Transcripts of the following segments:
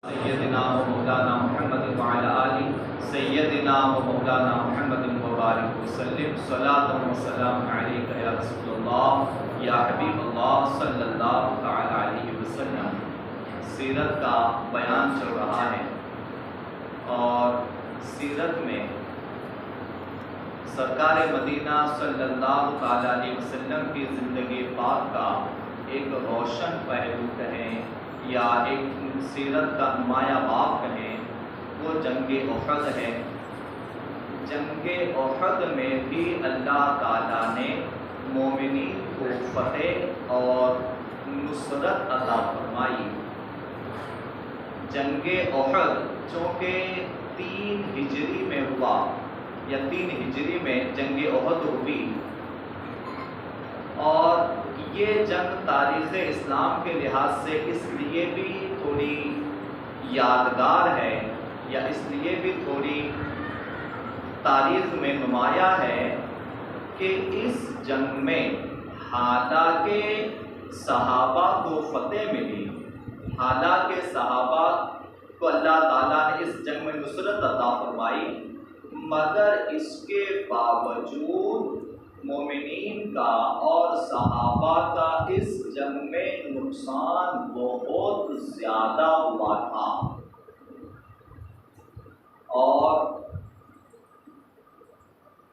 سیدنا و مولانا محمد وعلی آلہ سیدنا و مولانا محمد مبارک وسلم صلاۃ و سلام علیک یا رسول اللہ یا حبیب اللہ صلی اللہ تعالی علیہ وسلم۔ سیرت کا بیان چل رہا ہے اور سیرت میں سرکار مدینہ صلی اللہ تعالی علیہ وسلم کی زندگی پاک کا ایک روشن پہلو کہیں یا ایک سیرت کا نمایاں باب کہیں وہ جنگ احد ہے۔ جنگ احد میں بھی اللہ تعالیٰ نے مومنین کو فتح اور نصرت عطا فرمائی۔ جنگ احد چونکہ 3 ہجری میں ہوا یا 3 ہجری میں جنگ احد ہوئی، اور یہ جنگ تاریخ اسلام کے لحاظ سے اس لیے بھی تھوڑی یادگار ہے یا اس لیے بھی تھوڑی تاریخ میں نمایاں ہے کہ اس جنگ میں حالانکہ صحابہ کو فتح ملی، حالانکہ صحابہ کو اللہ تعالیٰ نے اس جنگ میں نصرت عطا فرمائی، مگر اس کے باوجود مومنین کا اور صحابہ کا اس جنگ میں نقصان بہت زیادہ ہوا تھا۔ اور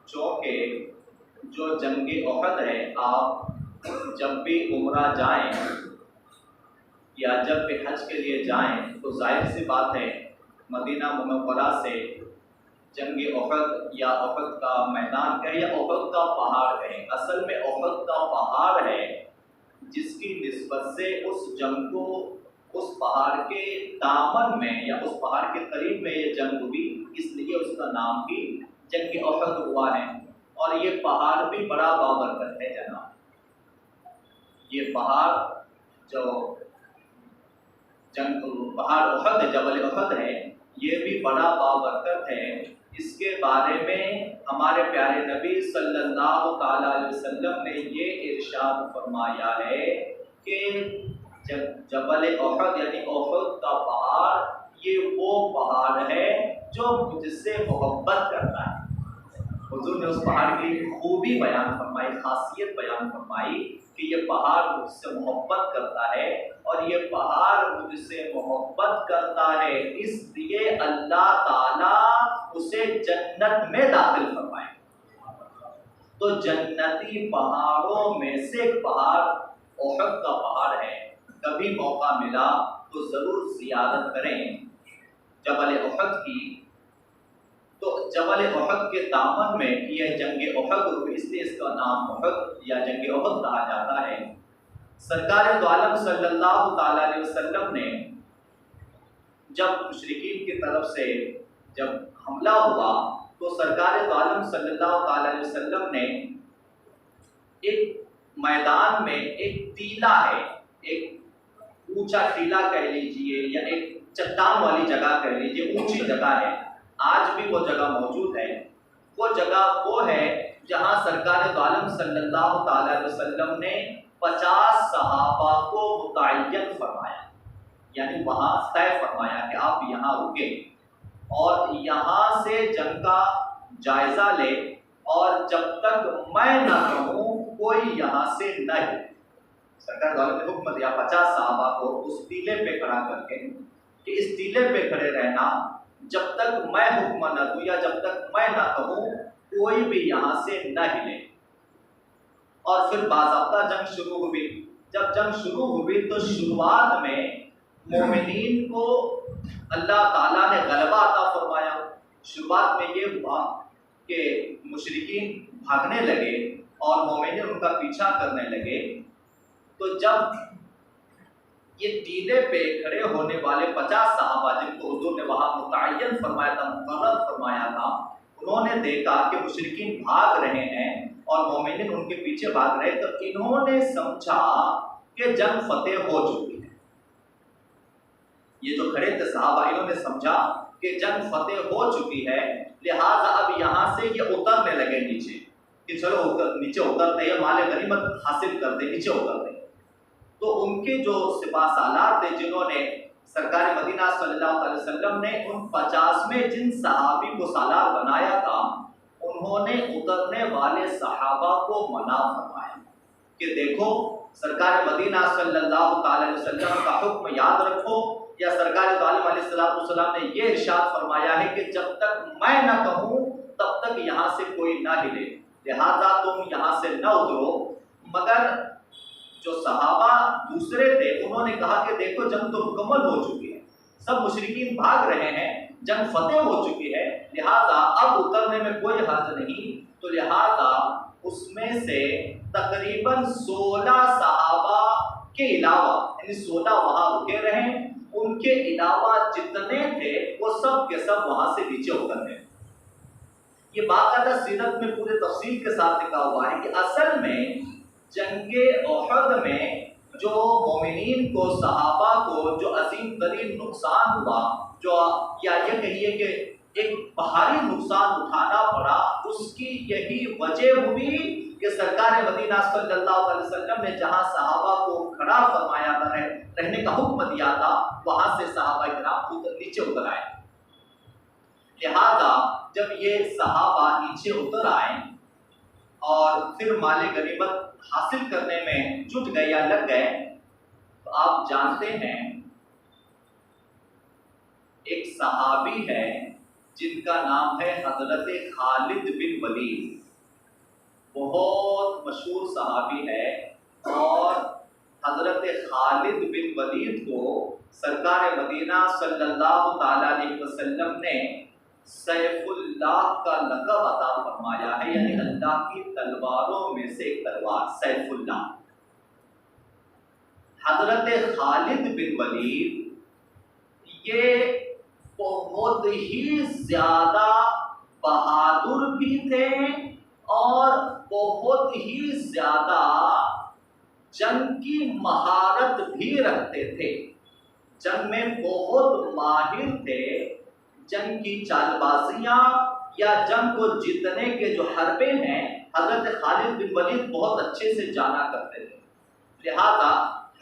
چونکہ جو جنگ احد ہے، آپ جب بھی عمرہ جائیں یا جب بھی حج کے لیے جائیں تو ظاہر سی بات ہے مدینہ منورہ سے جنگ احد یا احد کا میدان کہیں یا احد کا پہاڑ کہیں، اصل میں احد کا پہاڑ ہے جس کی نسبت سے اس جنگ کو اس پہاڑ کے دامن میں یا اس پہاڑ کے قریب میں یہ جنگ ہوئی، اس لیے اس کا نام بھی جنگ احد ہوا ہے۔ اور یہ پہاڑ بھی بڑا بابرکت ہے جناب۔ یہ پہاڑ جو پہاڑ احد ہے، جبل احد ہے، یہ بھی بڑا بابرکت ہے۔ اس کے بارے میں ہمارے پیارے نبی صلی اللہ تعالی علیہ وسلم نے یہ ارشاد فرمایا ہے کہ جبل احد یعنی احد کا پہاڑ یہ وہ پہاڑ ہے جو مجھ سے محبت کرتا ہے۔ حضور نے اس پہاڑ کی خوبی بیان فرمائی، خاصیت بیان فرمائی کہ یہ پہاڑ مجھ سے محبت کرتا ہے، اور یہ پہاڑ مجھ سے محبت کرتا ہے اس لیے اللہ تعالیٰ اسے جنت میں داخل فرمائے۔ تو جنتی پہاڑوں میں سے ایک پہاڑ احد کا پہاڑ ہے۔ کبھی موقع ملا تو ضرور زیارت کریں جبل احد کی۔ تو جبل احد کے دامن میں یہ جنگ احد ہوئی، اس لیے اس کا نام احد یا جنگ احد کہا جاتا ہے۔ سرکار دو عالم صلی اللہ تعالی علیہ وسلم نے جب مشرکین کی طرف سے جب حملہ ہوا تو سرکار دو عالم صلی اللہ تعالی علیہ وسلم نے ایک میدان میں ایک ٹیلا ہے، ایک اونچا ٹیلا کہہ لیجئے یا ایک چٹان والی جگہ کہہ لیجئے، اونچی جگہ ہے، آج بھی وہ جگہ موجود ہے۔ وہ جگہ وہ ہے جہاں سرکار دو عالم صلی اللہ تعالی علیہ وسلم نے 50 صحابہ کو متعین فرمایا، یعنی وہاں طے فرمایا کہ آپ یہاں رکیں اور یہاں سے جنگ کا جائزہ لے، اور جب تک میں نہ کہوں کوئی یہاں سے نہ ہلے۔ سرکار دو عالم نے حکم دیا 50 صحابہ کو اس ٹیلے پہ کھڑا کر کے کہ اس ٹیلے پہ کھڑے رہنا جب تک میں حکم نہ دوں یا جب تک میں نہ کہوں کوئی بھی یہاں سے نہ ہلے۔ اور پھر باضابطہ جنگ شروع ہوئی۔ جب جنگ شروع ہوئی تو شروعات میں مومنین کو اللہ تعالیٰ نے غلبہ عطا فرمایا۔ شروعات میں یہ ہوا کہ مشرکین بھاگنے لگے اور مومنین ان کا پیچھا کرنے لگے۔ تو جب یہ ٹیلے پہ کھڑے ہونے والے 50 صحابہ جن کو حضور نے وہاں متعین فرمایا تھا، مقرر فرمایا تھا، انہوں نے دیکھا کہ مشرکین بھاگ رہے ہیں اور مومنین ان کے پیچھے بھاگ رہے، تو انہوں نے سمجھا کہ جنگ فتح ہو چکی ہے۔ یہ جو کھڑے تھے صحابہ، انہوں نے سمجھا کہ جنگ فتح ہو چکی ہے، لہٰذا اب یہاں سے یہ اترنے لگے نیچے کہ چلو نیچے اترتے ہیں، مال غنیمت حاصل کرتے، نیچے اترتے۔ تو ان کے جو سپاہ سالار تھے جنہوں نے سرکار مدینہ صلی اللہ علیہ وسلم نے ان 50 میں جن صحابی کو سالار بنایا تھا انہوں نے اترنے والے صحابہ کو منع فرمایا کہ دیکھو سرکار مدینہ صلی اللہ تعالی علیہ وسلم کا حکم یاد رکھو، یا سرکار دو عالم علیہ السلام نے یہ ارشاد فرمایا ہے کہ جب تک میں نہ کہوں تب تک یہاں سے کوئی نہ ہلے، لہذا تم یہاں سے نہ اترو۔ مگر جو صحابہ دوسرے تھے انہوں نے کہا کہ دیکھو جنگ تو مکمل ہو چکی ہے، سب مشرکین بھاگ رہے ہیں، جنگ فتح ہو چکی ہے، لہذا اب اترنے میں کوئی حرج نہیں۔ تو لہذا اس میں سے تقریباً 16 صحابہ کے علاوہ، یعنی 16 وہاں رکے رہے، ان کے علاوہ جتنے تھے وہ سب کے سب وہاں سے نیچے اتر گئے۔ یہ باقاعدہ سیرت میں پورے تفصیل کے ساتھ لکھا ہوا ہے کہ اصل میں جنگ احد میں جو مومنین کو، صحابہ کو جو عظیم ترین نقصان ہوا، جو یا یہ کہیے کہ ایک بھاری نقصان اٹھانا پڑا، اس کی یہی وجہ ہوئی کہ سرکار مدینہ صلی اللہ علیہ وسلم نے جہاں صحابہ کو کھڑا فرمایا تھا، رہنے کا حکم دیا تھا، وہاں سے صحابہ کرام نیچے اتر آئے۔ لہذا جب یہ صحابہ نیچے اتر آئے اور پھر مال غنیمت حاصل کرنے میں جٹ گئے یا لگ گئے، تو آپ جانتے ہیں ایک صحابی ہے جن کا نام ہے حضرت خالد بن ولید، بہت مشہور صحابی ہے، اور حضرت خالد بن ولید کو سرکار مدینہ صلی اللہ تعالی علیہ وسلم نے سیف اللہ کا لقب عطا فرمایا ہے، یعنی اللہ کی تلواروں میں سے ایک تلوار سیف اللہ۔ حضرت خالد بن ولید یہ بہت ہی زیادہ بہادر بھی تھے اور بہت ہی زیادہ جنگ کی مہارت بھی رکھتے تھے، جنگ میں بہت ماہر تھے، جنگ کی چال بازیاں یا جنگ کو جیتنے کے جو حربے ہیں حضرت خالد بن ولید بہت اچھے سے جانا کرتے تھے۔ لہذا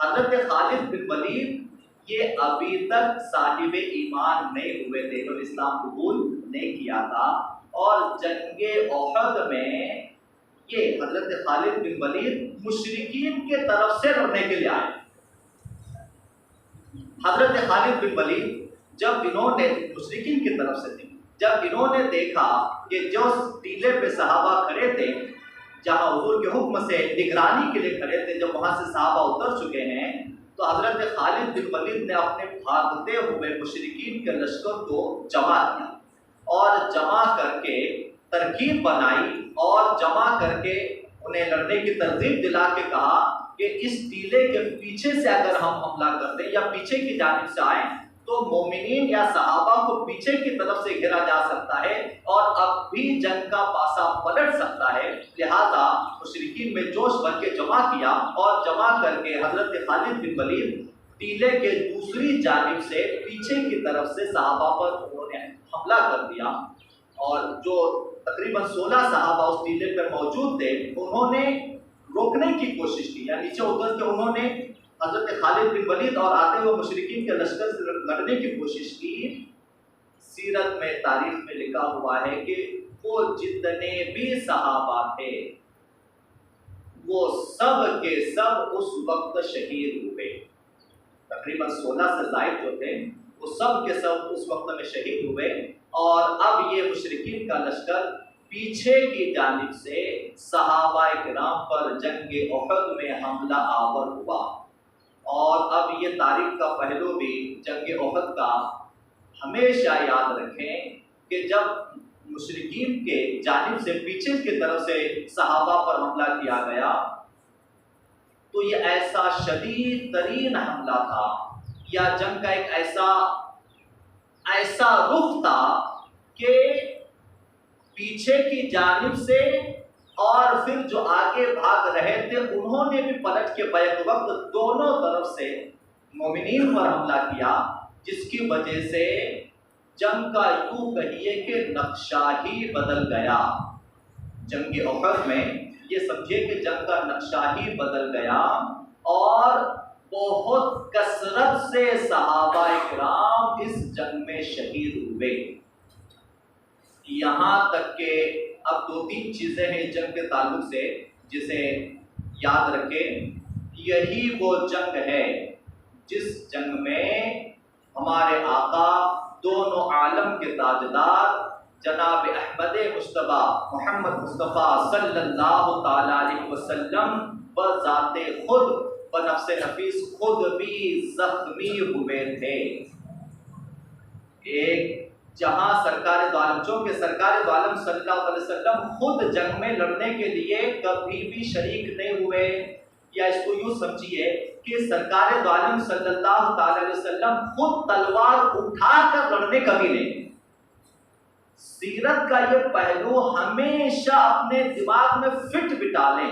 حضرت خالد بن ولید یہ ابھی تک صاحب ایمان نہیں ہوئے تھے، تو اسلام قبول نہیں کیا تھا، اور جنگ احد میں یہ حضرت خالد بن ولید مشرکین کے طرف سے لڑنے کے لیے آئے۔ حضرت خالد بن ولید جب انہوں نے مشرکین کی طرف سے تھے، جب انہوں نے دیکھا کہ جو ٹیلے پہ صحابہ کھڑے تھے، جہاں حضور کے حکم سے نگرانی کے لیے کھڑے تھے، جب وہاں سے صحابہ اتر چکے ہیں، تو حضرت خالد بن ولید نے اپنے بھاگتے ہوئے مشرکین کے لشکر کو جمع کیا، اور جمع کر کے ترکیب بنائی، اور جمع کر کے انہیں لڑنے کی ترغیب دلا کے کہا کہ اس ٹیلے کے پیچھے سے اگر ہم حملہ کر دیں یا پیچھے کی جانب سے آئیں تو مومنین یا صحابہ کو پیچھے کی طرف سے گھیرا جا سکتا ہے اور اب بھی جنگ کا پاسا پلٹ سکتا ہے۔ لہذا مشرکین میں جوش بھر کے جمع کیا، اور جمع کر کے حضرت خالد بن ولید ٹیلے کے دوسری جانب سے پیچھے کی طرف سے صحابہ پر انہوں نے حملہ کر دیا، اور جو تقریباً 16 صحابہ اس ٹیلے پر موجود تھے انہوں نے روکنے کی کوشش کی، یا نیچے اتر کے انہوں نے حضرت خالد بن ولید اور آتے ہوئے مشرکین کے لشکر سے لڑنے کی کوشش کی۔ سیرت میں، تاریخ میں لکھا ہوا ہے کہ وہ جتنے بھی صحابہ تھے وہ سب کے سب اس وقت شہید ہوئے، تقریباً 16 سے زائد جو تھے وہ سب کے سب اس وقت میں شہید ہوئے، اور اب یہ مشرکین کا لشکر پیچھے کی جانب سے صحابہ کرام پر جنگ احد میں حملہ آور ہوا۔ اور اب یہ تاریخ کا پہلو بھی جنگ احد کا ہمیشہ یاد رکھیں کہ جب مشرکین کے جانب سے پیچھے کی طرف سے صحابہ پر حملہ کیا گیا تو یہ ایسا شدید ترین حملہ تھا، یا جنگ کا ایک ایسا رخ تھا کہ پیچھے کی جانب سے اور پھر جو آگے بھاگ رہے تھے انہوں نے بھی پلٹ کے بیک وقت دونوں طرف سے مومنین پر حملہ کیا، جس کی وجہ سے جنگ کا یوں کہیے کہ نقشہ ہی بدل گیا۔ جنگ احد میں یہ سمجھے کہ جنگ کا نقشہ ہی بدل گیا، اور بہت کثرت سے صحابہ کرام اس جنگ میں شہید ہوئے۔ یہاں تک کہ اب دو تین چیزیں ہیں اس جنگ کے تعلق سے جسے یاد رکھیں۔ یہی وہ جنگ ہے جس جنگ میں ہمارے آقا دونوں عالم کے تاجدار جناب احمد مصطفیٰ محمد مصطفیٰ صلی اللہ تعالی علیہ وسلم بذات خود بنفس نفیس خود بھی زخمی ہوئے تھے۔ ایک جہاں سرکار دو عالم، چونکہ سرکار دو عالم صلی اللہ علیہ وسلم خود جنگ میں لڑنے کے لیے کبھی بھی شریک نہیں ہوئے، یا اس کو یوں سمجھیے کہ سرکار دو عالم صلی اللہ تعالی علیہ وسلم خود تلوار اٹھا کر لڑنے کبھی نہیں۔ سیرت کا یہ پہلو ہمیشہ اپنے دماغ میں فٹ بٹا لیں،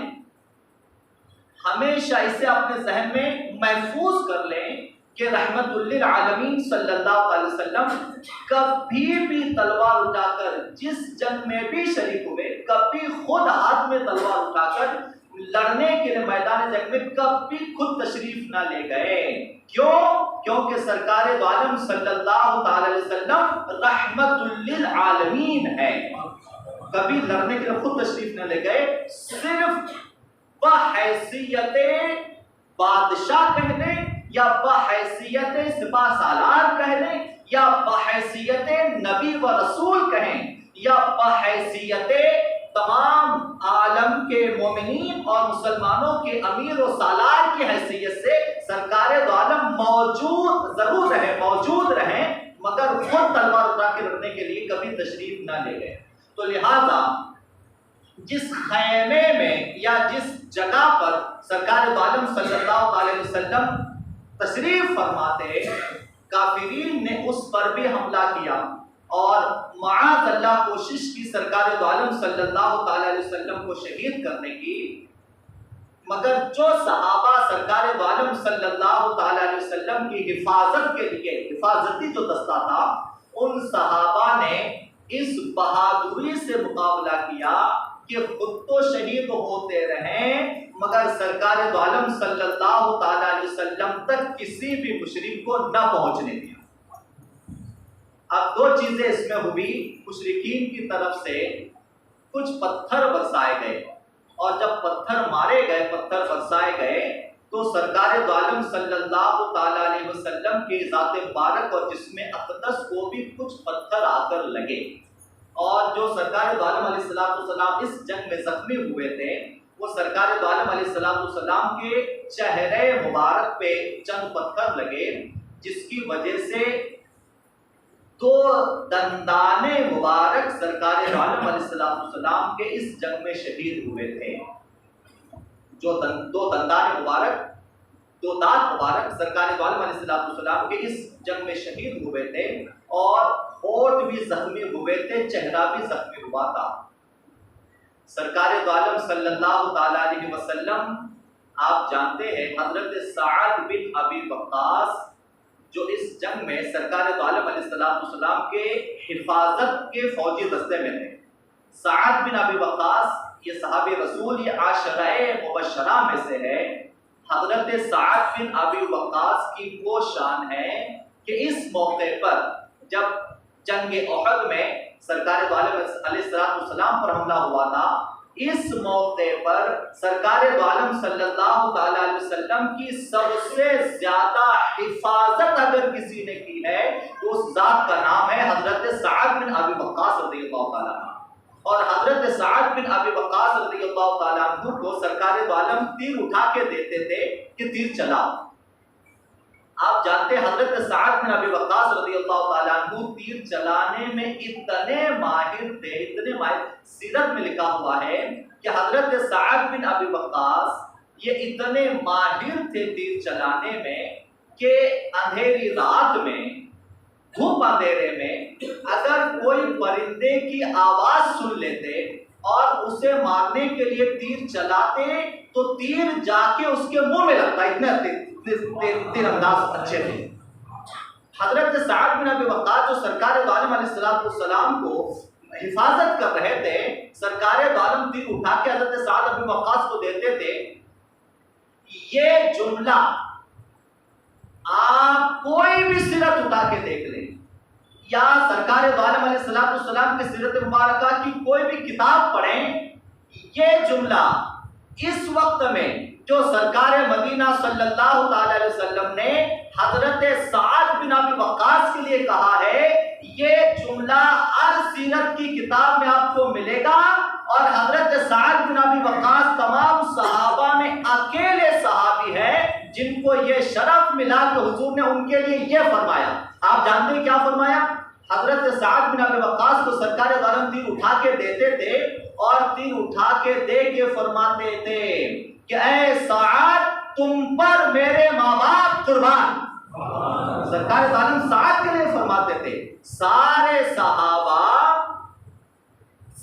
ہمیشہ اسے اپنے ذہن میں محفوظ کر لیں کہ رحمت للعالمین صلی اللہ علیہ وسلم کبھی بھی تلوار اٹھا کر جس جنگ میں بھی شریک ہوئے، کبھی خود ہاتھ میں تلوار اٹھا کر لڑنے کے لیے میدان جنگ میں کبھی خود تشریف نہ لے گئے۔ کیوں؟ کیونکہ سرکار دو عالم صلی اللہ تعالی علیہ وسلم رحمت للعالمین ہے، کبھی لڑنے کے لیے خود تشریف نہ لے گئے، صرف بحیثیت بادشاہ کہہ لیں یا بحیثیت سپہ سالار کہہ لیں یا بحیثیت نبی و رسول کہیں یا بحیثیت تمام عالم کے مومنین اور مسلمانوں کے امیر و سالار کی حیثیت سے سرکار دو عالم موجود ضرور رہے، موجود رہیں، مگر خود تلوار اٹھا کے لڑنے کے لیے کبھی تشریف نہ لے گئے۔ تو لہذا جس خیمے میں یا جس جگہ پر سرکار دو عالم صلی اللہ علیہ وسلم تشریف فرماتے، کافرین نے اس پر بھی حملہ کیا اور معاذ اللہ کوشش کی سرکار دو عالم صلی اللہ تعالی علیہ وسلم کو شہید کرنے کی، مگر جو صحابہ سرکار دو عالم صلی اللہ تعالی علیہ وسلم کی حفاظت کے لیے، حفاظتی جو دستہ تھا، ان صحابہ نے اس بہادری سے مقابلہ کیا کہ خود تو شہید ہوتے رہیں مگر سرکار دو عالم صلی اللہ تعالی علیہ وسلم تک کسی بھی مشرک کو نہ پہنچنے دیا۔ اب دو چیزیں اس میں ہوئی، مشرکین کی طرف سے کچھ پتھر برسائے گئے، اور جب پتھر مارے گئے، پتھر برسائے گئے، تو سرکار دو عالم صلی اللہ تعالی علیہ وسلم کے ذات مبارک اور جسم اقدس کو بھی کچھ پتھر آ کر لگے، اور جو سرکار دو عالم علیہ السلام اس جنگ میں زخمی ہوئے تھے، وہ سرکار دو عالم علیہ السلام کے چہرے مبارک پہ چند پتھر لگے، جس کی وجہ سے دو دندان مبارک سرکار دو عالم علیہ السلام کے اس جنگ میں شہید ہوئے تھے۔ جو دو دندان مبارک، دو دانت مبارک سرکار دو عالم علیہ السلام کے اس جنگ میں شہید ہوئے تھے، اور ہونٹ بھی زخمی ہوئے تھے، چہرہ بھی زخمی ہوا تھا۔ سرکار دو عالم صلی اللہ تعالی علیہ وسلم، آپ جانتے ہیں حضرت سعد بن ابی وقاص جو اس جنگ میں سرکار دو عالم علیہ السلام کے حفاظت کے فوجی دستے میں تھے۔ سعد بن ابی وقاص یہ صحابی رسول، یہ عاشرہ مبشرہ میں سے ہے۔ حضرت سعد بن ابی وقاص کی وہ شان ہے کہ اس موقع پر جب جنگ احد میں سرکار دو عالم علیہ السلام پر حملہ ہوا تھا، اس موقع پر سرکار دو عالم صلی اللہ تعالی علیہ وسلم کی سب سے زیادہ حفاظت اگر کسی نے کی ہے تو اس ذات کا نام ہے حضرت سعد بن ابی وقاص رضی اللہ تعالیٰ عنہ۔ اور حضرت سعد بن ابی وقاص رضی اللہ تعالیٰ عنہ کو سرکار دو عالم تیر اٹھا کے دیتے تھے کہ تیر چلاؤ۔ آپ جانتے ہیں حضرت سعد بن ابی وقاص رضی اللہ تعالیٰ عنہ تیر چلانے میں اتنے ماہر تھے، اتنے ماہر، سیرت میں لکھا ہوا ہے کہ حضرت سعد بن ابی وقاص یہ اتنے ماہر تھے تیر چلانے میں کہ اندھیری رات میں، دھوپ اندھیرے میں اگر کوئی پرندے کی آواز سن لیتے اور اسے مارنے کے لیے تیر چلاتے تو تیر جا کے اس کے منہ میں لگتا، اتنا تیر انداز اچھے تھے۔ حضرت سعد بن ابی وقاص جو سرکار دو عالم علیہ السلام کو حفاظت کر رہے تھے، سرکار دو عالم تیر اٹھا کے حضرت سعد ابی وقاص کو دیتے تھے۔ یہ جملہ آپ کوئی بھی سیرت اٹھا کے دیکھ لیں، یا سرکار دو عالم علیہ السلام کی سیرت مبارکہ کی کوئی بھی کتاب پڑھیں، یہ جملہ اس وقت میں جو سرکار مدینہ صلی اللہ تعالی علیہ وسلم نے حضرت سعد بن ابی وقاص کے لیے کہا ہے، یہ جملہ ہر سیرت کی کتاب میں آپ کو ملے گا، اور حضرت سعد بن ابی وقاص تمام صحابہ میں اکیلے صحابی ہے جن کو یہ شرف ملا کہ حضور نے ان کے لیے یہ فرمایا۔ آپ جانتے ہیں کیا فرمایا؟ حضرت سعد بن ابی وقاص کو سرکار دو عالم تیر اٹھا کے دیتے تھے، اور تیر اٹھا کے دے کے فرماتے تھے کہ اے سعد تم پر میرے ماں باپ قربان۔ سرکار دو عالم سعد کے لیے فرماتے تھے۔ سارے صحابہ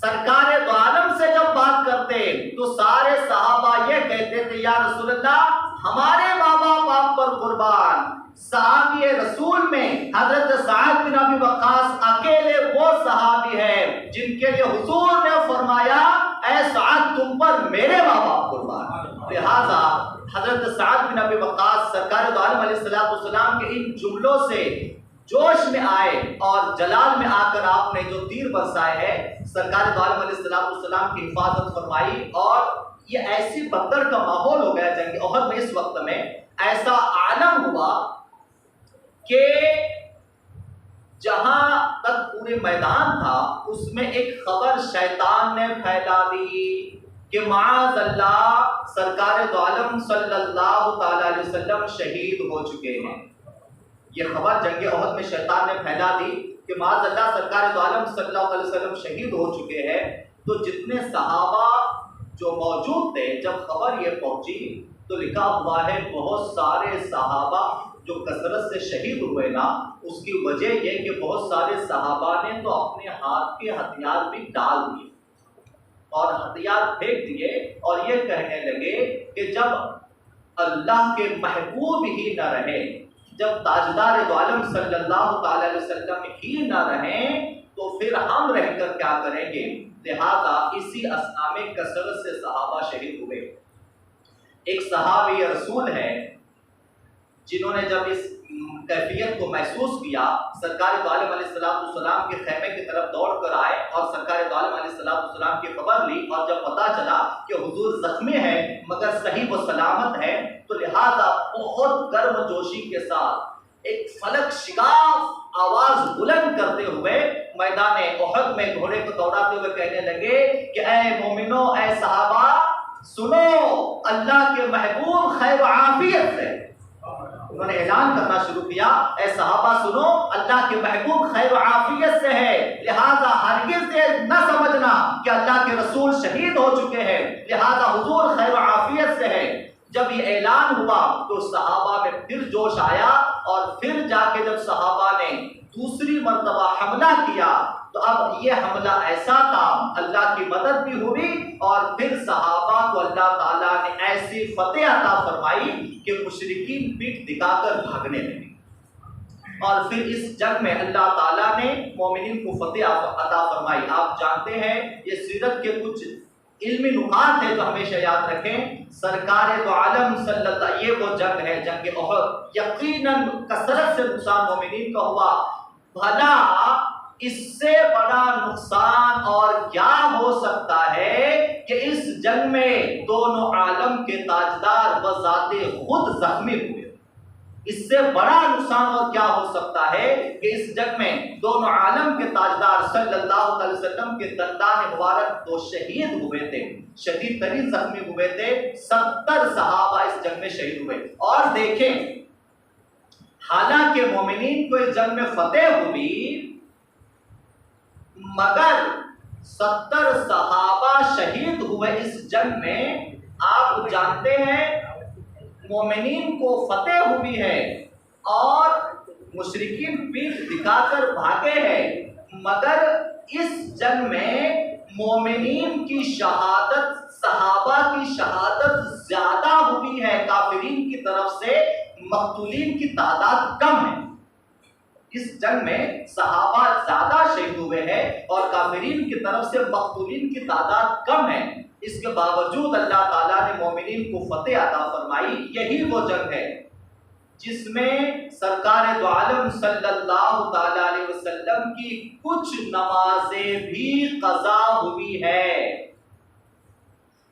سرکار دو عالم سے جب بات کرتے تو سارے صحابہ یہ کہتے تھے یا رسول اللہ ہمارے ماں باپ آپ پر قربان۔ صحابی رسول میں حضرت سعد بن ابی وقاص اکیلے وہ صحابی ہے جن کے لیے حضور نے فرمایا اے سعد تم پر میرے ماں باپ قربان۔ لہذا حضرت سعد بن ابی وقاص سرکار دو عالم علیہ السلام کے ان جملوں سے جوش میں آئے اور جلال میں آ کر آپ نے جو تیر برسائے ہے، سرکار دو عالم علیہ السلام کی حفاظت فرمائی، اور یہ ایسی بدر کا ماحول ہو گیا جنگ احد میں۔ اس وقت میں ایسا عالم ہوا کہ جہاں تک پورے میدان تھا اس میں ایک خبر شیطان نے پھیلا دی کہ معاذ اللہ سرکار دو عالم صلی اللہ تعالی علیہ وسلم شہید ہو چکے ہیں۔ یہ خبر جنگ احد میں شیطان نے پھیلا دی کہ معاذ اللہ سرکار دو عالم صلی اللہ علیہ وسلم شہید ہو چکے ہیں۔ تو جتنے صحابہ جو موجود تھے جب خبر یہ پہنچی تو لکھا ہوا ہے بہت سارے صحابہ جو کثرت سے شہید ہوئے نا، اس کی وجہ یہ کہ بہت سارے صحابہ نے تو اپنے ہاتھ کے ہتھیار بھی ڈال دیے اور ہتھیار پھینک دیے، اور یہ کہنے لگے کہ جب اللہ کے محبوب ہی نہ رہے، جب تاجدار دو عالم صلی اللہ تعالی علیہ وسلم ہی نہ رہیں تو پھر ہم رہ کر کیا کریں گے؟ لہذا اسی اثنا میں کثرت سے صحابہ شہید ہوئے۔ ایک صحابی رسول ہے جنہوں نے جب اس کیفیت کو محسوس کیا، سرکار دو عالم علیہ السلام کے خیمے کی طرف دوڑ کر آئے اور سرکار دو عالم علیہ السلام کی خبر لی، اور جب پتا چلا کہ حضور زخمی ہے مگر صحیح و سلامت ہے تو لہذا بہت گرم جوشی کے ساتھ ایک فلک شگاف آواز بلند کرتے ہوئے میدان احد میں گھوڑے کو دوڑاتے ہوئے کہنے لگے کہ اے مومنو، اے صحابہ سنو، اللہ کے محبوب خیر و عافیت سے۔ انہوں نے اعلان کرنا شروع کیا اے صحابہ سنو، اللہ کے محبوب خیر و عافیت سے ہے، لہذا ہرگز یہ نہ سمجھنا کہ اللہ کے رسول شہید ہو چکے ہیں، لہذا حضور خیر و عافیت سے ہے۔ جب یہ اعلان ہوا تو صحابہ میں پھر جوش آیا، اور پھر جا کے جب صحابہ نے دوسری مرتبہ حملہ کیا تو اب یہ حملہ ایسا تھا، اللہ کی مدد بھی ہوئی، اور پھر صحابہ کو اللہ تعالیٰ نے ایسی فتح عطا فرمائی کہ مشرکین پیٹھ دکھا کر بھاگنے لگے، اور پھر اس جنگ میں اللہ تعالیٰ نے مومنین کو فتح عطا فرمائی۔ آپ جانتے ہیں یہ سیرت کے کچھ علمی نکات ہیں جو ہمیشہ یاد رکھیں۔ سرکار دو عالم صلی اللہ، یہ وہ جنگ ہے جنگ احد، یقیناً کثرت سے نقصان مومنین کا ہوا، بھلا اس سے بڑا نقصان اور کیا ہو سکتا ہے کہ اس جنگ میں دونوں عالم کے تاجدار بذات خود زخمی ہوئے۔ اس سے بڑا نقصان اور کیا ہو سکتا ہے کہ اس جنگ میں دونوں عالم کے تاجدار صلی اللہ علیہ وسلم کے دندان مبارک تو شہید ہوئے تھے، شدید ترین زخمی ہوئے تھے، 70 صحابہ اس جنگ میں شہید ہوئے۔ اور دیکھیں حالانکہ مومنین کو اس جنگ میں فتح ہوئی مگر 70 صحابہ شہید ہوئے اس جنگ میں۔ آپ جانتے ہیں مومنین کو فتح ہوئی ہے اور مشرکین پیٹھ دکھا کر بھاگے ہیں، مگر اس جنگ میں مومنین کی شہادت، صحابہ کی شہادت زیادہ ہوئی ہے، کافرین کی طرف سے مقتولین کی تعداد کم ہے۔ اس جنگ میں صحابہ زیادہ شہید ہوئے ہیں اور کافرین کی طرف سے مقتولین کی تعداد کم ہے، اس کے باوجود اللہ تعالیٰ نے مومنین کو فتح عطا فرمائی۔ یہی وہ جنگ ہے جس میں سرکار دو عالم صلی اللہ تعالی علیہ وسلم کی کچھ نمازیں بھی قضا ہوئی ہے۔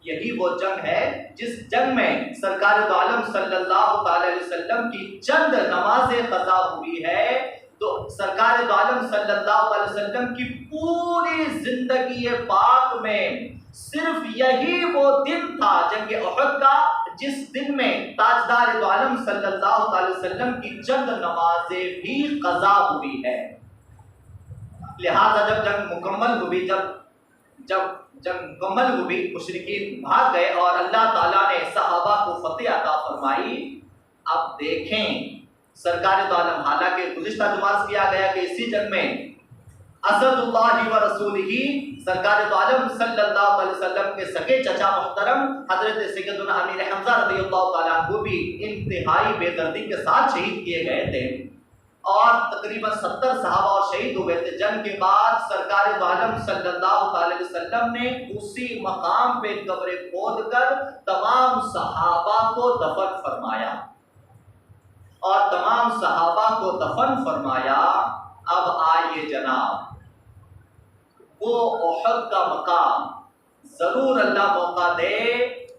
یہی وہ جنگ ہے جس جنگ میں سرکار دو عالم صلی اللہ تعالی علیہ وسلم کی چند نمازیں قضا ہوئی ہے۔ تو سرکار دو عالم صلی اللہ علیہ وسلم کی پوری زندگی پاک میں صرف یہی وہ دن تھا جنگ احد کا جس دن میں تاجدار دو عالم صلی اللہ علیہ وسلم کی چند نمازیں بھی قضا ہوئی ہے۔ لہذا جب جنگ مکمل ہوئی، جب جنگ مکمل ہوئی، مشرکین بھاگ گئے اور اللہ تعالیٰ نے صحابہ کو فتح عطا فرمائی۔ اب دیکھیں سرکار دو عالم، حالانکہ گزشتہ جمعہ کیا گیا کہ اسی جنگ میں اسد اللہ و رسولہ سرکار دو عالم صلی اللہ علیہ وسلم کے سگے چچا محترم حضرت سیدنا امیر حمزہ رضی اللہ تعالیٰ عنہ بھی انتہائی بے دردی کے ساتھ شہید کیے گئے تھے، اور تقریباً 70 صحابہ اور شہید ہوئے تھے۔ جنگ کے بعد سرکار دو عالم صلی اللہ علیہ وسلم نے اسی مقام پہ قبریں کھود کر تمام صحابہ کو دفن فرمایا، اور تمام صحابہ کو دفن فرمایا۔ اب آئیے جناب، وہ احد کا مقام ضرور اللہ موقع دے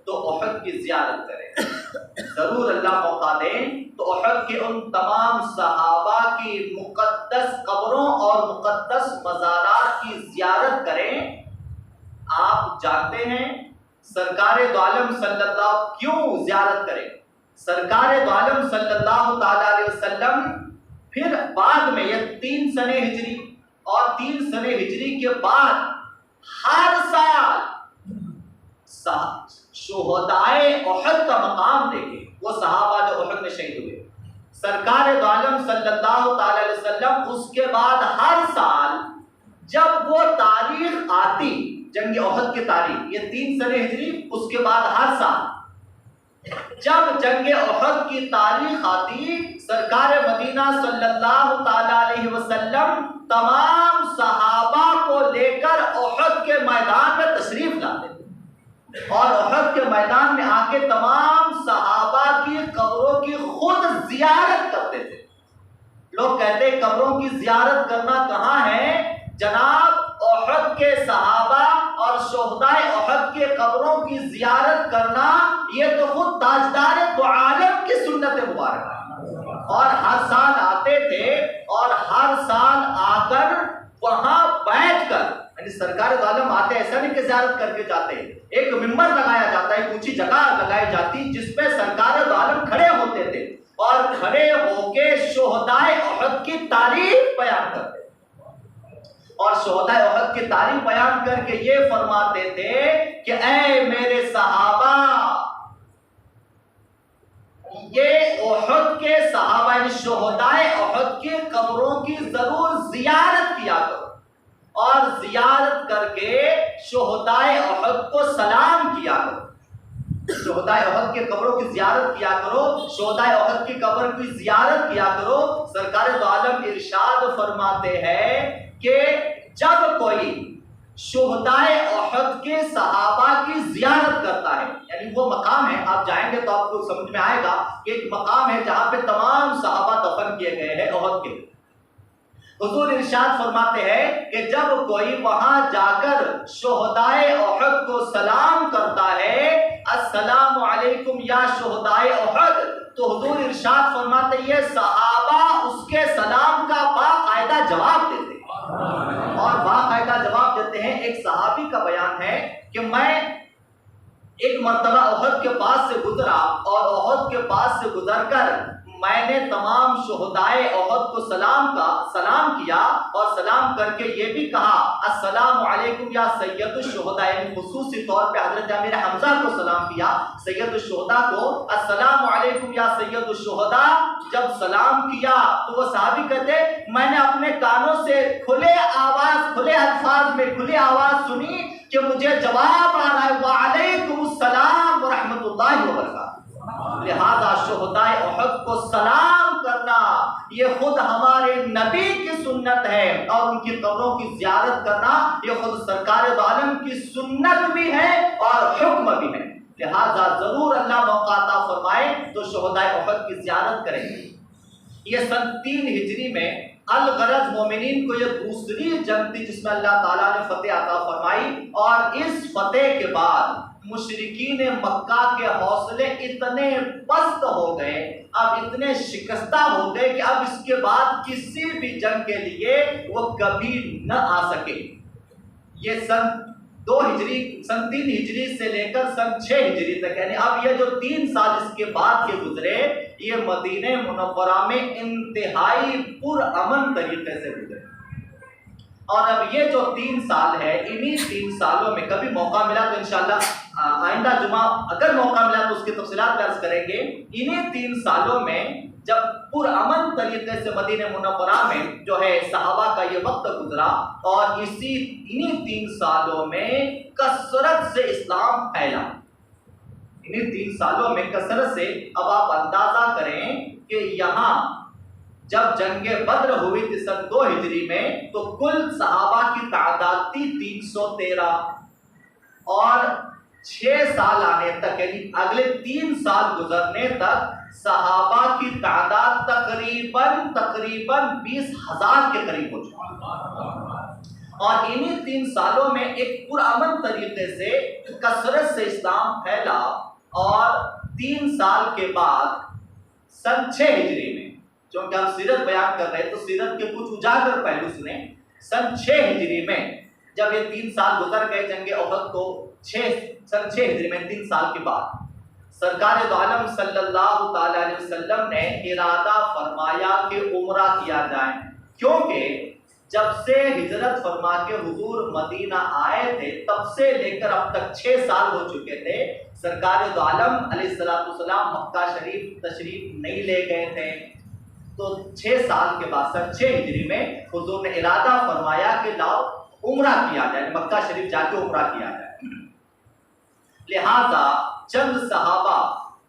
تو احد کی زیارت کرے، ضرور اللہ موقع دے تو احد کے ان تمام صحابہ کی مقدس قبروں اور مقدس مزارات کی زیارت کریں۔ آپ جانتے ہیں سرکار دو عالم صلی اللہ کیوں زیارت کریں؟ سرکار دو عالم صلی اللہ تعالی علیہ وسلم پھر بعد میں یہ 3 سنے ہجری اور 3 سنے ہجری کے بعد ہر سال شہدائے احد کا مقام دے گے، وہ صحابہ جو احد میں شہید ہوئے۔ سرکار دو عالم صلی اللہ تعالی علیہ وسلم اس کے بعد ہر سال جب وہ تاریخ آتی، جنگ احد کی تاریخ، یہ 3 سنے ہجری، اس کے بعد ہر سال جب جنگ احد کی تاریخ آتی، سرکار مدینہ صلی اللہ تعالی علیہ وسلم تمام صحابہ کو لے کر احد کے میدان میں تشریف لاتے تھے، اور احد کے میدان میں آ کے تمام صحابہ کی قبروں کی خود زیارت کرتے تھے۔ لوگ کہتے ہیں قبروں کی زیارت کرنا کہاں ہے؟ جناب احد کے صحابہ اور شہدائے احد کے قبروں کی زیارت کرنا یہ تو خود تاجدار دو عالم کی سنت مبارکہ ہے، اور ہر سال آتے تھے، اور ہر سال آ کر وہاں بیٹھ کر، یعنی سرکار دو عالم آتے ایسا نہیں کہ زیارت کر کے جاتے، ایک ممبر لگایا جاتا ہے، ایک اونچی جگہ لگائی جاتی جس پہ سرکار دو عالم کھڑے ہوتے تھے، اور کھڑے ہو کے شہدائے احد کی تاریخ بیان کرتے، اور شہدائے احد کی تاریخ بیان کر کے یہ فرماتے تھے کہ اے میرے صحابہ، یہ احد کے صحابہ یعنی شہدائے احد کی قبروں کی ضرور زیارت کیا کرو، اور زیارت کر کے شہدائے احد کو سلام کیا کرو، شہدائے احد کے قبروں کی زیارت کیا کرو، شہدائے احد کی قبر کی زیارت کیا کرو۔ سرکار دو عالم ارشاد فرماتے ہیں کہ جب کوئی شہدائے احد کے صحابہ کی زیارت کرتا ہے، یعنی وہ مقام ہے، آپ جائیں گے تو آپ کو سمجھ میں آئے گا کہ ایک مقام ہے جہاں پہ تمام صحابہ دفن کیے گئے ہیں احد کے۔ حضور ارشاد فرماتے ہیں کہ جب کوئی وہاں جا کر شہدائے احد کو سلام کرتا ہے، السلام علیکم یا شہدائے احد، تو حضور ارشاد فرماتے ہیں یہ صحابہ اس کے سلام کا باقاعدہ جواب دیتے ہیں، اور باقاعدہ جواب دیتے ہیں۔ ایک صحابی کا بیان ہے کہ میں ایک مرتبہ احد کے پاس سے گزرا، اور احد کے پاس سے گزر کر میں نے تمام شہدائے احد کو سلام کیا، اور سلام کر کے یہ بھی کہا السلام علیکم یا سید الشہداء، خصوصی طور پہ حضرت امیر حمزہ کو سلام کیا، سید الشہداء کو السلام علیکم یا سید الشہداء۔ جب سلام کیا تو وہ صحابی کہتے میں نے اپنے کانوں سے کھلے الفاظ میں کھلی آواز سنی کہ مجھے جواب آ رہا ہے وعلیکم السلام ورحمۃ اللہ وبرکاتہ۔ لہذا شہدائے احد کو سلام کرنا یہ خود ہمارے نبی کی سنت ہے، اور ان کی قبروں کی زیارت کرنا یہ خود سرکار دو عالم کی سنت بھی ہے اور حکم بھی ہے۔ لہذا ضرور اللہ موقع عطا فرمائے تو شہدائے احد کی زیارت کریں گے۔ یہ سن 3 ہجری میں الغرض مومنین کو یہ دوسری جنگ تھی جس میں اللہ تعالیٰ نے فتح عطا فرمائی، اور اس فتح کے بعد مشرکین مکہ کے حوصلے اتنے پست ہو گئے، اب اتنے شکستہ ہو گئے کہ اب اس کے بعد کسی بھی جنگ کے لیے وہ کبھی نہ آ سکے۔ یہ سن 3 ہجری سے لے کر سن 6 ہجری تک، یعنی اب یہ جو 3 سال اس کے بعد کے گزرے، یہ مدینہ منورہ میں انتہائی پرامن طریقے سے گزرے۔ اور اب یہ جو 3 سال ہے، انہی 3 سالوں میں کبھی موقع ملا تو انشاءاللہ آئندہ جمعہ اگر موقع ملا تو اس کی تفصیلات درج کریں گے۔ انہی 3 سالوں میں جب پرامن طریقے سے مدینہ منورہ میں جو ہے صحابہ کا یہ وقت گزرا، اور انہی 3 سالوں میں کثرت سے اسلام پھیلا۔ انہی 3 سالوں میں کثرت سے، اب آپ اندازہ کریں کہ یہاں جب جنگ بدر ہوئی تھی سن 2 ہجری میں تو کل صحابہ کی تعداد تھی 313، اور 6 سال آنے تک یعنی اگلے 3 سال گزرنے تک صحابہ کی تعداد تقریباً 20,000 کے قریب ہو چکی، اور انہی 3 سالوں میں ایک پرامن طریقے سے کثرت سے اسلام پھیلا۔ اور 3 سال کے بعد سن 6 ہجری میں، چونکہ ہم سیرت بیان کر رہے ہیں تو سیرت کے کچھ اجاگر پہلو سنیں۔ سن 6 ہجری میں جب یہ 3 سال گزر گئے جنگ احد کو، سن 6 ہجری میں 3 سال کے بعد سرکار دو عالم صلی اللہ تعالی علیہ وسلم نے ارادہ فرمایا کہ عمرہ کیا جائے، کیونکہ جب سے ہجرت فرما کے حضور مدینہ آئے تھے تب سے لے کر اب تک 6 سال ہو چکے تھے، سرکار دو عالم علیہ السلام مکہ شریف تشریف نہیں لے گئے تھے۔ تو 6 سال کے بعد سن 6 ہجری میں حضور نے ارادہ فرمایا کہ لاؤ عمرہ کیا جائے، مکہ شریف جا کے عمرہ کیا جائے۔ لہذا چند صحابہ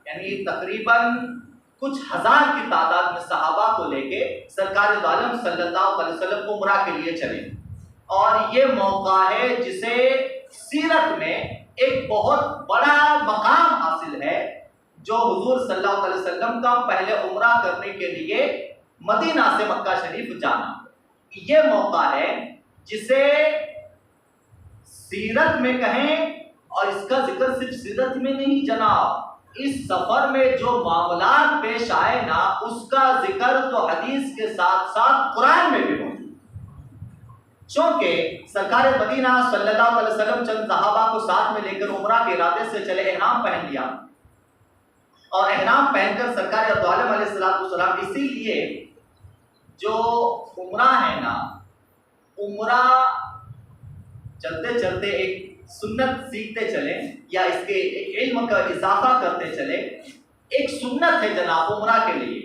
یعنی تقریباً کچھ ہزار کی تعداد میں صحابہ کو لے کے سرکار دو عالم صلی اللہ علیہ وسلم عمرہ کے لیے چلے، اور یہ موقع ہے جسے سیرت میں ایک بہت بڑا مقام حاصل ہے، جو حضور صلی اللہ علیہ وسلم کا پہلے عمرہ کرنے کے لیے مدینہ سے مکہ شریف جانا۔ یہ موقع ہے جسے سیرت میں کہیں، اور اس کا ذکر صرف سیرت میں نہیں جناب، اس سفر میں جو معاملات پیش آئے نا اس کا ذکر تو حدیث کے ساتھ ساتھ قرآن میں بھی موجود، چونکہ سرکار مدینہ صلی اللہ علیہ وسلم چند صحابہ کو ساتھ میں لے کر عمرہ کے ارادے سے چلے، احرام پہن لیا، اور احرام پہن کر سرکار دو عالم علیہ السلام اسی لیے جو عمرہ ہے نا، عمرہ چلتے چلتے ایک سنت سیکھتے چلیں یا اس کے علم کا اضافہ کرتے چلیں۔ ایک سنت ہے جناب عمرہ کے لیے،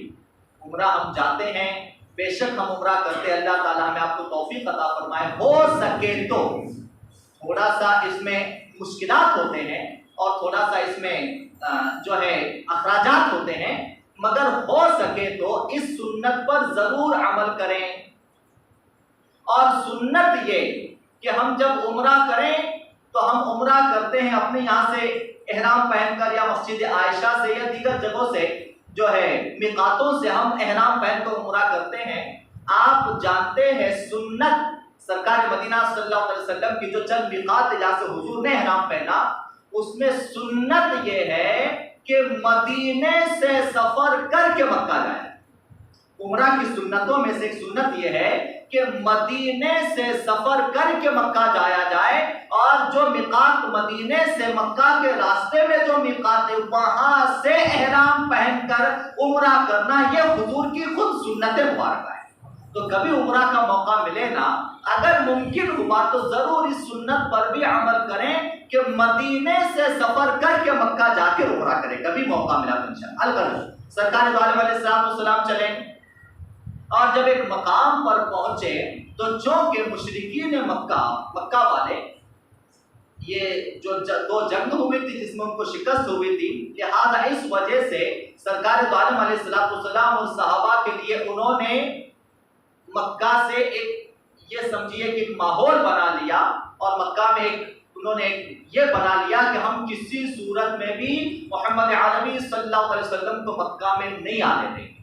عمرہ ہم جاتے ہیں، بے شک ہم عمرہ کرتے ہیں، اللہ تعالیٰ ہمیں آپ کو توفیق عطا فرمائے، ہو سکے تو تھوڑا سا اس میں مشکلات ہوتے ہیں اور تھوڑا سا اس میں جو ہے اخراجات ہوتے ہیں، مگر ہو سکے تو اس سنت پر ضرور عمل کریں۔ اور سنت یہ کہ ہم جب عمرہ کریں تو ہم عمرہ کرتے ہیں اپنے یہاں سے احرام پہن کر، یا مسجد عائشہ سے یا دیگر جگہوں سے جو ہے میقاتوں سے ہم احرام پہن کر عمرہ کرتے ہیں۔ آپ جانتے ہیں سنت سرکار مدینہ صلی اللہ علیہ وسلم کی جو چند میقات جہاں سے حضور نے احرام پہنا، اس میں سنت یہ ہے کہ مدینے سے سفر کر کے مکہ جائے۔ عمرہ کی سنتوں میں سے ایک سنت یہ ہے کہ مدینے سے سفر کر کے مکہ جایا جائے، اور جو میقات مدینے سے مکہ کے راستے میں جو میقات ہے وہاں سے احرام پہن کر عمرہ کرنا، یہ حضور کی خود سنت مبارکہ ہے۔ تو کبھی عمرہ کا موقع ملے نا، اگر ممکن ہوا تو ضرور اس سنت پر بھی عمل کریں کہ مدینے سے سفر کر کے مکہ جا کے عمرہ کریں، کبھی موقع ملا تو انشاءاللہ۔ سرکار دو عالم علیہ السلام چلیں، اور جب ایک مقام پر پہنچے تو چونکہ مشرکین مکہ والے، یہ جو 2 جنگ ہوئی تھی جس میں ان کو شکست ہوئی تھی، لہذا اس وجہ سے سرکار دو عالم علیہ السلام اور صحابہ کے لیے انہوں نے مکہ سے ایک یہ سمجھیے کہ ایک ماحول بنا لیا، اور مکہ میں ایک انہوں نے یہ بنا لیا کہ ہم کسی صورت میں بھی محمد عربی صلی اللہ علیہ وسلم کو مکہ میں نہیں آنے دیں گے،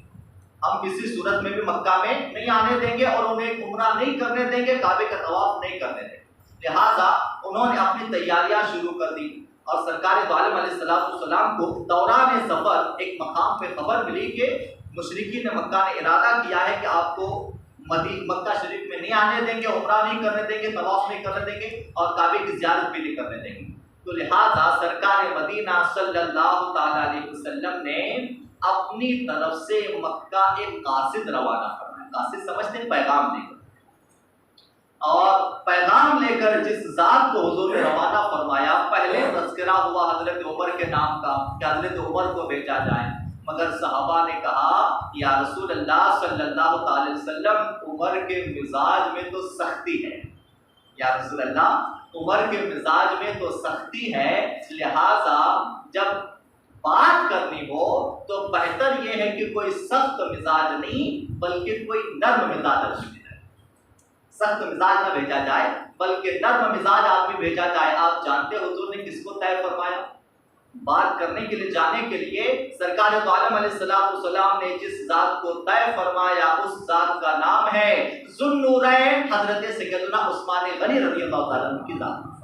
ہم کسی صورت میں بھی مکہ میں نہیں آنے دیں گے، اور انہیں عمرہ نہیں کرنے دیں گے، کعبے کا طواف نہیں کرنے دیں گے۔ لہٰذا انہوں نے اپنی تیاریاں شروع کر دی، اور سرکار دو عالم علیہ السلام کو دوران سفر ایک مقام پہ خبر ملی کہ مشرکین مکہ نے ارادہ کیا ہے کہ آپ کو مکہ شریف میں نہیں آنے دیں گے، عمرہ نہیں کرنے دیں گے، طواف نہیں کرنے دیں گے، اور کعبے کی زیارت بھی نہیں کرنے دیں گے۔ تو لہٰذا سرکار مدینہ صلی اللہ تعالی علیہ وسلم نے اپنی طرف سے مکہ ایک قاصد روانہ فرمایا۔ قاصد سمجھتے ہیں پیغام لے کر، اور پیغام لے کر جس ذات کو حضور نے روانہ فرمایا، پہلے تذکرہ ہوا حضرت عمر کے نام کا کہ حضرت عمر کو بھیجا جائے، مگر صحابہ نے کہا یا رسول اللہ صلی اللہ تعالی وسلم، عمر کے مزاج میں تو سختی ہے، یا رسول اللہ عمر کے مزاج میں تو سختی ہے، لہذا جب بات کرنی ہو تو بہتر یہ ہے کہ کوئی سخت مزاج نہیں بلکہ کوئی نرم مزاج آدمی بھیجا جائے، سخت مزاج نہ بھیجا جائے بلکہ نرم مزاج آدمی بھیجا جائے۔ آپ جانتے حضور نے کس کو طے فرمایا؟ بات کرنے کے لیے، جانے کے لیے سرکار دو عالم علیہ السلام نے جس ذات کو طے فرمایا اس ذات کا نام ہے ذو النورین، حضرت سیدنا عثمان غنی رضی اللہ تعالیٰ عنہ کی ذات۔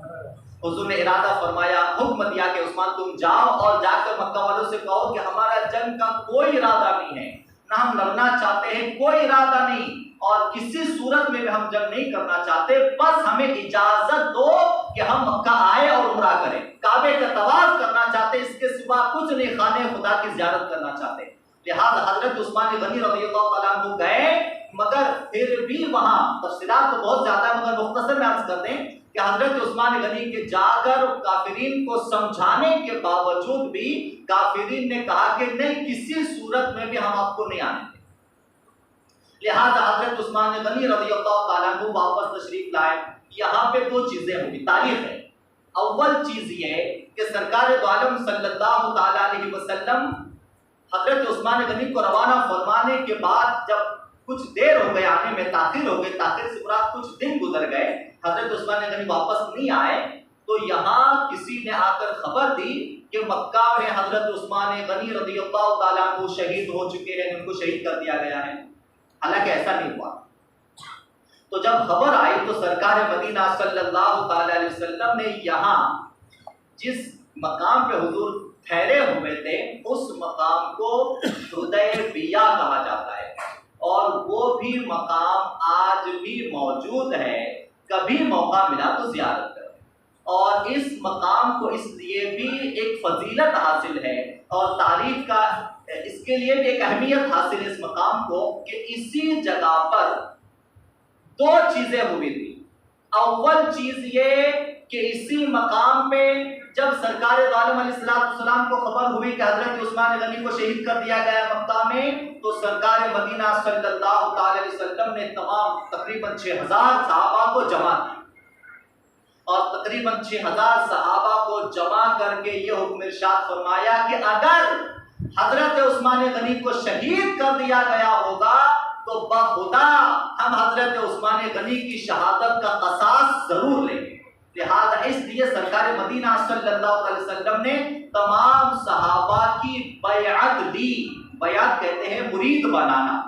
حضور نے ارادہ فرمایا، حکم دیا کہ عثمان تم جاؤ اور جا کر مکہ والوں سے کہو کہ ہمارا جنگ کا کوئی ارادہ نہیں ہے، نہ ہم لڑنا چاہتے ہیں، کوئی ارادہ نہیں، اور کسی صورت میں بھی ہم جنگ نہیں کرنا چاہتے، بس ہمیں اجازت دو کہ ہم مکہ آئے اور عمرہ کریں، کعبے کا طواف کرنا چاہتے، اس کے سوا کچھ نہیں، خانے خدا کی زیارت کرنا چاہتے۔ لہٰذا حضرت عثمان غنی رضی اللہ تعالیٰ عنہ گئے، مگر پھر بھی وہاں تفصیلات تو بہت زیادہ ہے، مگر مختصر میں عرض کر دیں کہ حضرت عثمان غنی کے جا کر کافرین کو سمجھانے کے باوجود بھی کافرین نے کہا کہ نہیں، کسی صورت میں بھی ہم آپ کو نہیں آنے دیں۔ لہذا حضرت عثمان غنی رضی اللہ تعالیٰ عنہ واپس تشریف لائے۔ یہاں پہ دو چیزیں ہوئی، تاریخ ہے۔ اول چیز یہ کہ سرکار دو عالم صلی اللہ تعالیٰ علیہ وسلم حضرت عثمان غنی کو روانہ فرمانے کے بعد جب کچھ دیر ہو گئے، آنے میں تاخیر ہو گئی، تاخیر سے مراد کچھ دن گزر گئے، حضرت عثمان غنی واپس نہیں آئے، تو یہاں کسی نے آ کر خبر دی کہ مکہ میں حضرت عثمان غنی رضی اللہ تعالیٰ عنہ شہید ہو چکے ہیں، ان کو شہید کر دیا گیا ہے، حالانکہ ایسا نہیں ہوا۔ تو جب خبر آئی تو سرکار مدینہ صلی اللہ تعالی علیہ وسلم نے یہاں جس مقام پہ حضور ٹھہرے ہوئے تھے اس مقام کو حدیبیہ کہا جاتا ہے، اور وہ بھی مقام آج بھی موجود ہے، کبھی موقع ملا تو زیارت کریں۔ اور اس مقام کو اس لیے بھی ایک فضیلت حاصل ہے اور تاریخ کا اس کے لیے بھی ایک اہمیت حاصل ہے اس مقام کو کہ اسی جگہ پر دو چیزیں ہوئی تھی۔ اول چیز یہ کہ اسی مقام پہ جب سرکار دو عالم علیہ السلام کو خبر ہوئی کہ حضرت عثمان غنی کو شہید کر دیا گیا مکہ میں، تو سرکار مدینہ صلی اللہ تعالی علیہ وسلم نے تمام تقریباً 6000 صحابہ کو جمع کیا، اور تقریباً 6000 صحابہ کو جمع کر کے یہ حکم ارشاد فرمایا کہ اگر حضرت عثمان غنی کو شہید کر دیا گیا ہوگا تو بخدا ہم حضرت عثمان غنی کی شہادت کا قصاص ضرور لیں گے۔ لہذا اس لیے سرکار مدینہ صلی اللہ علیہ وسلم نے تمام صحابہ کی بیعت لی۔ بیعت کہتے ہیں مرید بنانا،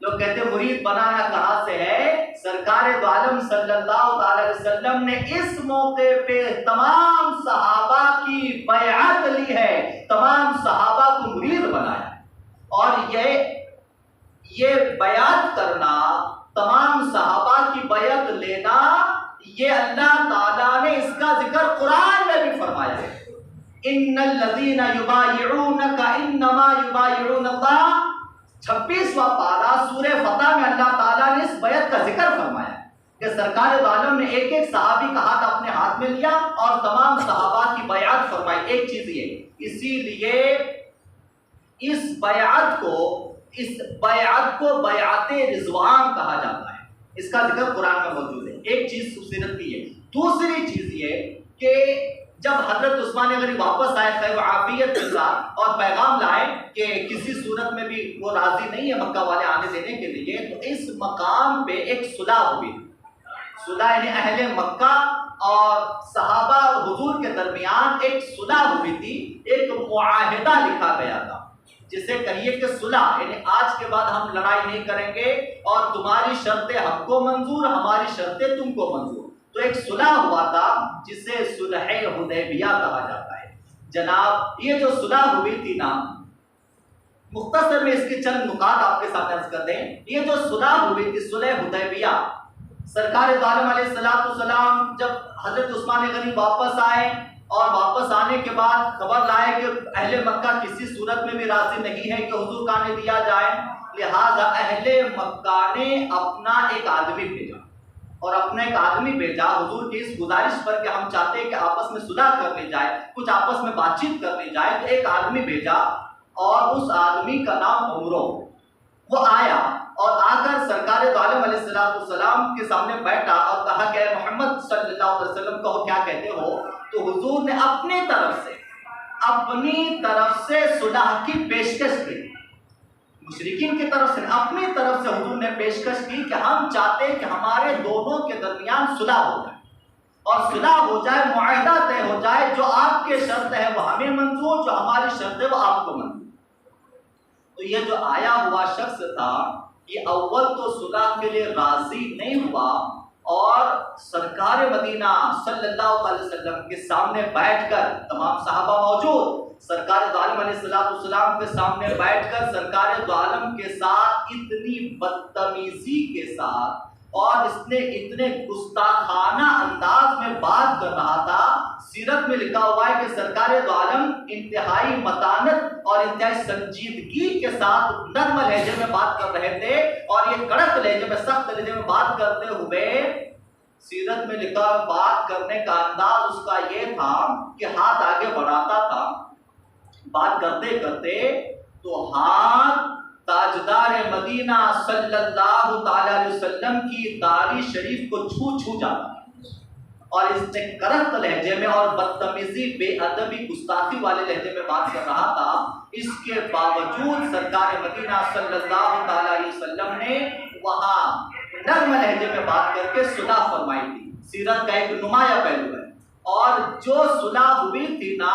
لوگ کہتے ہیں مرید بنانا کہاں سے ہے؟ سرکار دو عالم صلی اللہ علیہ وسلم نے اس موقع پہ تمام صحابہ کی بیعت لی ہے، تمام صحابہ کو مرید بنایا، اور یہ بیعت کرنا، تمام صحابہ کی بیعت لینا، یہ اللہ تعالیٰ نے اس کا ذکر قرآن میں بھی فرمایا ہے۔ ان الذین یبایعونک انما یبایعون اللہ، 26واں پارہ سورہ فتح میں اللہ تعالیٰ نے اس بیعت کا ذکر فرمایا ہے کہ سرکار دو عالم نے ایک ایک صحابی کا ہاتھ اپنے ہاتھ میں لیا اور تمام صحابہ کی بیعت فرمائی۔ ایک چیز یہ، اسی لیے اس بیعت کو بیعت رضوان کہا جاتا ہے، اس کا ذکر قرآن میں موجود ہے۔ ایک چیز خوبصورت کی ہے۔ دوسری چیز یہ کہ جب حضرت عثمان غنی واپس آئے خیر و عافیت کے ساتھ اور پیغام لائے کہ کسی صورت میں بھی وہ راضی نہیں ہے مکہ والے آنے دینے کے لیے، تو اس مقام پہ ایک صلح ہوئی۔ صلح یعنی اہل مکہ اور صحابہ اور حضور کے درمیان ایک صلح ہوئی تھی، ایک معاہدہ لکھا گیا تھا، جسے کہیے کہ صلح یعنی آج کے بعد ہم لڑائی نہیں کریں گے اور تمہاری شرطیں ہم کو منظور، ہماری شرطیں تم کو منظور۔ تو ایک صلح ہوا تھا جسے صلح حدیبیہ کہا جاتا ہے۔ جناب یہ جو صلح ہوئی تھی نا، مختصر میں اس کے چند نکات آپ کے سامنے عرض کر دیں۔ یہ جو صلح ہوئی تھی صلح حدیبیہ، سرکار دو عالم علیہ السلام جب حضرت عثمان غنی واپس آئے اور واپس آنے کے بعد خبر لائے کہ اہل مکہ کسی صورت میں بھی راضی نہیں ہے کہ حضور کا آنے دیا جائے، لہذا اہل مکہ نے اپنا ایک آدمی بھیجا، اور اپنا ایک آدمی بھیجا حضور کی اس گزارش پر کہ ہم چاہتے ہیں کہ آپس میں صلح کر لی جائے، کچھ آپس میں بات چیت کر لی جائے۔ تو ایک آدمی بھیجا اور اس آدمی کا نام عمرو، وہ آیا اور آ کر سرکار دو عالم علیہ السلام کے سامنے بیٹھا اور کہا کہ اے محمد صلی اللہ علیہ وسلم کہو کیا کہتے ہو؟ تو حضور نے اپنی طرف سے صلح کی پیشکش کی، مشرکین کی طرف سے اپنی طرف سے حضور نے پیشکش کی کہ ہم چاہتے ہیں کہ ہمارے دونوں کے درمیان صلح ہو جائے، اور صلح ہو جائے، معاہدہ طے ہو جائے، جو آپ کے شرط ہے وہ ہمیں منظور، جو ہماری شرط ہے وہ آپ کو منظور۔ تو یہ جو آیا ہوا شخص تھا یہ اول تو صلح کے لیے راضی نہیں ہوا، اور سرکار مدینہ صلی اللہ علیہ وسلم کے سامنے بیٹھ کر، تمام صحابہ موجود، سرکار دو عالم علیہ السلام کے سامنے بیٹھ کر سرکار دو عالم کے ساتھ اتنی بدتمیزی کے ساتھ اور اس نے اتنے گستاخانہ انداز میں بات کر رہا تھا۔ سیرت میں لکھا ہوا ہے کہ سرکار دو عالم انتہائی متانت اور انتہائی سنجیدگی کے ساتھ نرم لہجے میں بات کر رہے تھے، اور یہ کڑک لہجے میں، سخت لہجے میں بات کرتے ہوئے، سیرت میں لکھا بات کرنے کا انداز اس کا یہ تھا کہ ہاتھ آگے بڑھاتا تھا بات کرتے کرتے تو ہاتھ تاجدار مدینہ صلی اللہ تعالی علیہ وسلم کی داڑھی شریف کو چھو جاتا، اور اس نے کرخت لہجے میں اور بدتمیزی، بے ادبی، گستاخی والے لہجے میں بات کر رہا تھا۔ اس کے باوجود سرکار مدینہ صلی اللہ تعالی علیہ وسلم نے وہاں نرم لہجے میں بات کر کے صلح فرمائی تھی۔ سیرت کا ایک نمایاں پہلو ہے، اور جو صلح ہوئی تھی نا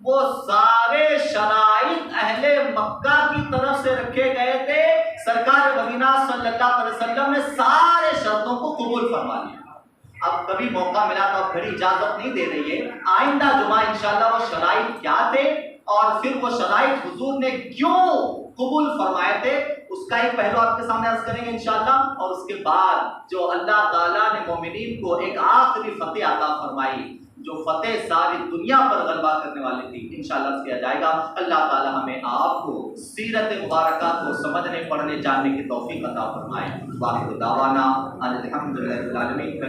وہ سارے شرائط اہل مکہ کی طرف سے رکھے گئے تھے۔ سرکار مدینہ صلی اللہ علیہ وسلم نے سارے شرطوں کو قبول فرما لیا۔ اب کبھی موقع ملا تو اب گھڑی اجازت نہیں دے رہی ہے، آئندہ جمعہ انشاءاللہ وہ شرائط کیا تھے اور پھر وہ شرائط حضور نے کیوں قبول فرمائے تھے اس کا ایک پہلو آپ کے سامنے عرض کریں گے انشاءاللہ، اور اس کے بعد جو اللہ تعالیٰ نے مومنین کو ایک آخری فتح عطا فرمائی، جو فتح ساری دنیا پر غلبہ کرنے والی تھی، انشاءاللہ کیا جائے گا۔ اللہ تعالیٰ ہمیں آپ کو سیرت مبارکہ کو سمجھنے، پڑھنے، جاننے کی توفیق عطا فرمائے۔ باقی دعوانا الحمدللہ رب العالمین۔